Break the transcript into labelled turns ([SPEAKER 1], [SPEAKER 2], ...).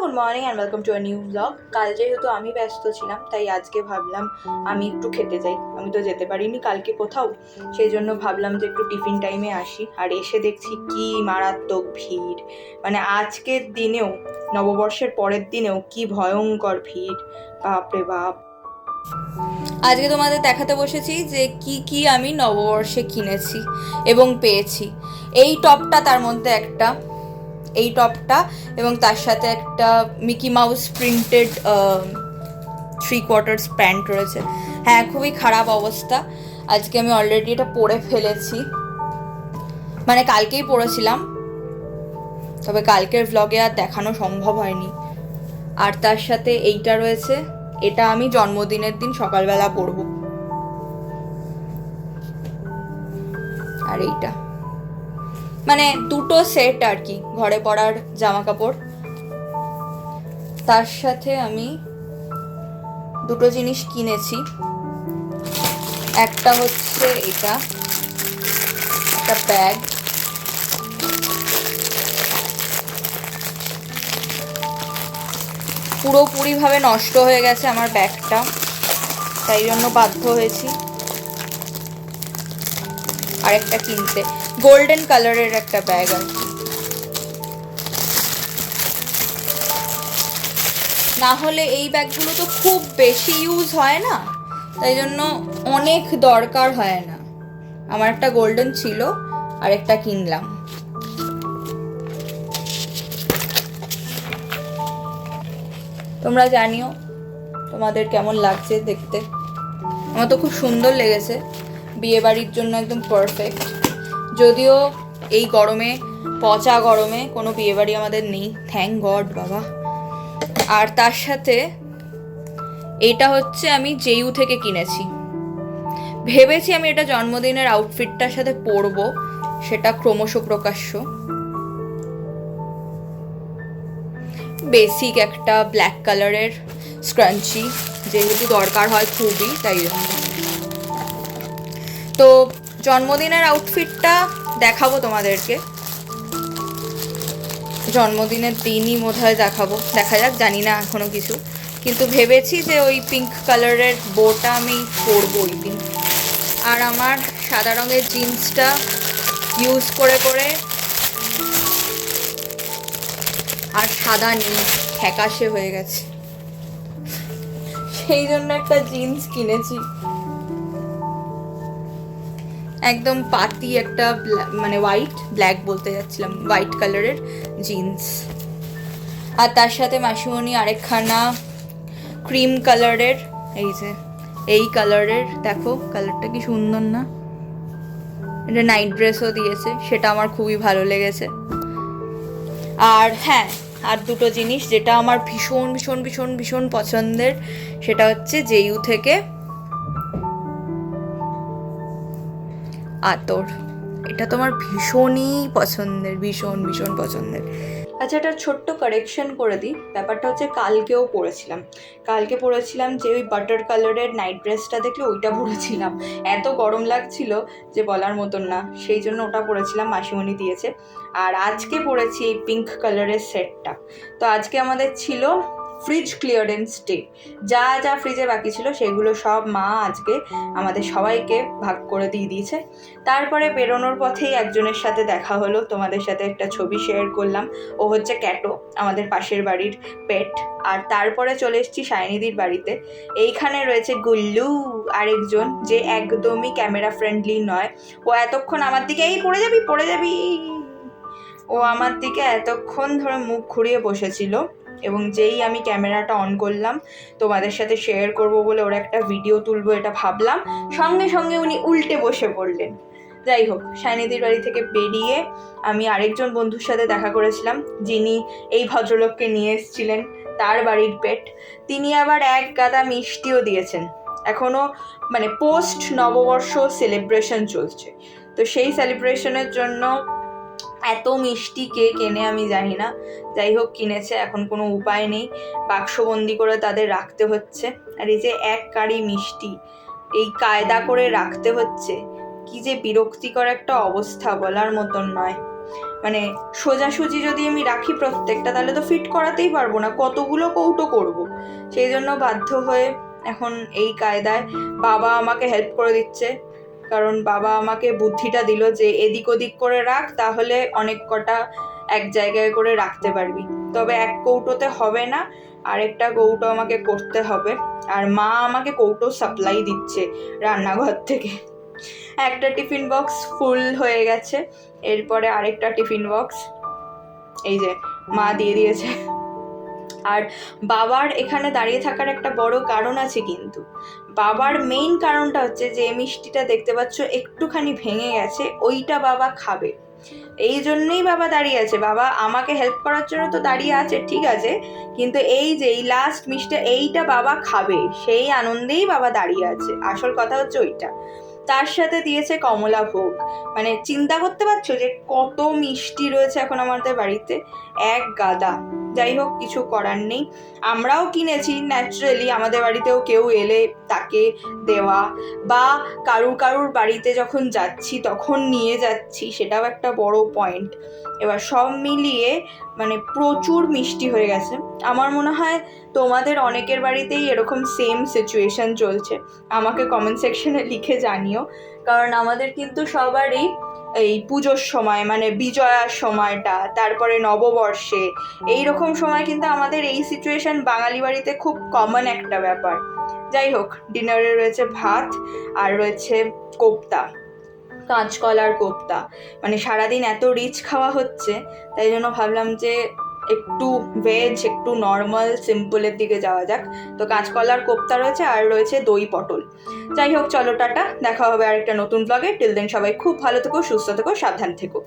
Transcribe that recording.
[SPEAKER 1] Good morning and welcome to a new blog. কাল যেহেতু আমি ব্যস্ত ছিলাম তাই আজকে ভাবলাম আমি একটু খেতে যাই। আমি তো যেতে পারিনি কালকে কোথাও, সেই জন্য ভাবলাম যে একটু টিফিন টাইমে আসি। আর এসে দেখছি কি মারাত্মক ভিড়, মানে আজকের দিনেও, নববর্ষের পরের দিনেও কি ভয়ঙ্কর ভিড়, বাপরে বাপ। আজকে তোমাদের দেখাতে বসেছি যে কি কি আমি নববর্ষে কিনেছি এবং পেয়েছি। এই টপটা তার মধ্যে একটা, এই টপটা এবং তার সাথে একটা মিকি মাউস প্রিন্টেড 3/4 প্যান্ট রয়েছে। হ্যাঁ, খুবই খারাপ অবস্থা। আজকে আমি অলরেডি এটা পরে ফেলেছি, মানে কালকেই পরেছিলাম, তবে কালকের ভ্লগে আর দেখানো সম্ভব হয়নি। আর তার সাথে এইটা রয়েছে, এটা আমি জন্মদিনের দিন সকালবেলা পরবো। আর এইটা মানে দুটো সেট আর কি, ঘরে পরার জামা কাপড়। তার সাথে আমি দুটো জিনিস কিনেছি। একটা হচ্ছে এটা, একটা ব্যাগ, পুরোপুরিভাবে নষ্ট হয়ে গেছে আমার ব্যাগটা, তাই জন্য বাধ্য হয়েছি আরেকটা কিনতে। গোল্ডেন কালারের একটা ব্যাগ আর কি, না হলে এই ব্যাগগুলো তো খুব বেশি ইউজ হয় না, তাই জন্য অনেক দরকার হয় না। আমার একটা গোল্ডেন ছিল, আর একটা কিনলাম। তোমরা জানিও তোমাদের কেমন লাগছে দেখতে। আমার তো খুব সুন্দর লেগেছে, বিয়ে বাড়ির জন্য একদম পারফেক্ট। যদিও এই গরমে, পচা গরমে কোনো বিয়ে বাড়ি আমাদের নেই, থ্যাংক গড বাবা। আর তার সাথে এটা হচ্ছে আমি জেইউ থেকে কিনেছি। ভেবেছি আমি এটা জন্মদিনের আউটফিটটার সাথে পরবো, সেটা ক্রমশ প্রকাশ্য। বেসিক একটা ব্ল্যাক কালারের স্ক্রাঞ্চি, যেহেতু দরকার হয় খুবই, তাই জন্য। তো জন্মদিনের আউটফিটটা দেখাবো তোমাদেরকে, জন্মদিনের দিনই বোধহয় দেখাবো, দেখা যাক, জানি না এখনো কিছু। কিন্তু ভেবেছি যে ওই পিঙ্ক কালারের বোটা আমি পরবো ওই দিন। আর আমার সাদা রঙের জিন্সটা ইউজ করে করে আর সাদা নেই, ফ্যাকাশে হয়ে গেছে, সেই জন্য একটা জিন্স কিনেছি, একদম পাতি একটা, মানে হোয়াইট, ব্ল্যাক বলতে যাচ্ছিলাম, হোয়াইট কালারের জিন্স। আর তার সাথে মাসিমণি আরেকখানা ক্রিম কালারের, এই যে এই কালারের, দেখো কালারটা কি সুন্দর না, এটা নাইট ড্রেসও দিয়েছে, সেটা আমার খুবই ভালো লেগেছে। আর হ্যাঁ, আর দুটো জিনিস যেটা আমার ভীষণ ভীষণ ভীষণ ভীষণ পছন্দের, সেটা হচ্ছে জেইউ থেকে আতর। এটা তো আমার ভীষণই পছন্দের, ভীষণ ভীষণ পছন্দের। আচ্ছা, একটা ছোট্ট কারেকশন করে দিই, ব্যাপারটা হচ্ছে কালকে পরেছিলাম যে ওই বাটার কালারের নাইট ড্রেসটা, দেখলে ওইটা পরেছিলাম, এত গরম লাগছিল যে বলার মতন না, সেই জন্য ওটা পরেছিলাম, মাসিমণি দিয়েছে। আর আজকে পরেছি এই পিঙ্ক কালারের সেটটা। তো আজকে আমাদের ছিল ফ্রিজ ক্লিয়ারেন্স ডে, যা যা ফ্রিজে বাকি ছিল সেগুলো সব মা আজকে আমাদের সবাইকে ভাগ করে দিয়ে দিয়েছে। তারপরে বেরোনোর পথেই একজনের সাথে দেখা হলো, তোমাদের সাথে একটা ছবি শেয়ার করলাম, ও হচ্ছে ক্যাটো, আমাদের পাশের বাড়ির পেট। আর তারপরে চলে এসেছি সায়নিদির বাড়িতে। এইখানে রয়েছে গুল্লু, আরেকজন, যে একদমই ক্যামেরা ফ্রেন্ডলি নয়। ও এতক্ষণ আমার দিকে, এই পড়ে যাবি, ও আমার দিকে এতক্ষণ ধরে মুখ ঘুরিয়ে বসেছিল, এবং যেই আমি ক্যামেরাটা অন করলাম তোমাদের সাথে শেয়ার করব বলে, ওর একটা ভিডিও তুলবো এটা ভাবলাম, সঙ্গে সঙ্গে উনি উল্টে বসে পড়লেন। যাই হোক, সায়নিদির বাড়ি থেকে বেরিয়ে আমি আরেকজন বন্ধুর সাথে দেখা করেছিলাম, যিনি এই ভদ্রলোককে নিয়ে এসেছিলেন, তার বাড়ির পেট। তিনি আবার এক গাদা মিষ্টিও দিয়েছেন। এখনও মানে পোস্ট নববর্ষ সেলিব্রেশন চলছে, তো সেই সেলিব্রেশনের জন্য এত মিষ্টি কে কেনে আমি জানি না, যাই হোক কিনেছে, এখন কোনো উপায় নেই, বাক্সবন্দি করে তাদের রাখতে হচ্ছে। আর এই যে এক কাঁড়ি মিষ্টি এই কায়দা করে রাখতে হচ্ছে, কি যে বিরক্তিকর একটা অবস্থা, বলার মতন নয়। মানে সোজাসুজি যদি আমি রাখি প্রত্যেকটা, তাহলে তো ফিট করাতেই পারবো না, কতগুলো কৌটো করব। সেই জন্য বাধ্য হয়ে এখন এই কায়দায় বাবা আমাকে হেল্প করে দিচ্ছে, কারণ বাবা আমাকে বুদ্ধিটা দিল যে এদিক ওদিক করে রাখ, তাহলে অনেক কটা এক জায়গায় করে রাখতে পারবি। তবে এক কৌটোতে হবে না, আরেকটা কৌটো আমাকে করতে হবে। আর মা আমাকে কৌটো সাপ্লাই দিচ্ছে রান্নাঘর থেকে। একটা টিফিন বক্স ফুল হয়ে গেছে, এরপরে আরেকটা টিফিন বক্স এই যে মা দিয়ে দিয়েছে। আর বাবার এখানে দাঁড়িয়ে থাকার একটা বড় কারণ আছে, কিন্তু বাবার মেইন কারণটা হচ্ছে যে মিষ্টিটা দেখতে পাচ্ছ একটুখানি ভেঙে গেছে, ওইটা বাবা খাবে, এই জন্যই বাবা দাঁড়িয়ে আছে। বাবা আমাকে হেল্প করার জন্য তো দাঁড়িয়ে আছে, ঠিক আছে, কিন্তু এই যে এই লাস্ট মিষ্টি এইটা বাবা খাবে, সেই আনন্দেই বাবা দাঁড়িয়ে আছে। আসল কথা হচ্ছে ওইটা। তার সাথে দিয়েছে কমলা ভোগ। মানে চিন্তা করতে পারছো যে কত মিষ্টি রয়েছে এখন আমাদের বাড়িতে, এক গাদা। যাই হোক, কিছু করার নেই, আমরাও কিনেছি ন্যাচারালি, আমাদের বাড়িতেও কেউ এলে তাকে দেওয়া, বা কারুর বাড়িতে যখন যাচ্ছি তখন নিয়ে যাচ্ছি, সেটাও একটা বড় পয়েন্ট। এবার সব মিলিয়ে মানে প্রচুর মিষ্টি হয়ে গেছে। আমার মনে হয় তোমাদের অনেকের বাড়িতেই এরকম সেম সিচুয়েশন চলছে, আমাকে কমেন্ট সেকশনে লিখে জানিও। কারণ আমাদের কিন্তু সবারই এই পুজোর সময়, মানে বিজয়ার সময়টা, তারপরে নববর্ষে, এইরকম সময় কিন্তু আমাদের এই সিচুয়েশন বাঙালি বাড়িতে খুব কমন একটা ব্যাপার। যাই হোক, ডিনারে রয়েছে ভাত আর রয়েছে কোপ্তা, কাঁচকলার কোপ্তা। মানে সারাদিন এত রিচ খাওয়া হচ্ছে, তাই জন্য ভাবলাম যে একটু ভেজ, একটু নর্মাল সিম্পলের দিকে যাওয়া যাক। তো কাঁচকলার কোপ্তা রয়েছে আর রয়েছে দই পটল। যাই হোক, চলো টাটা, দেখা হবে আরেকটা নতুন ব্লগে। টিল দেন সবাই খুব ভালো থেকো, সুস্থ থেকো, সাবধান থেকো।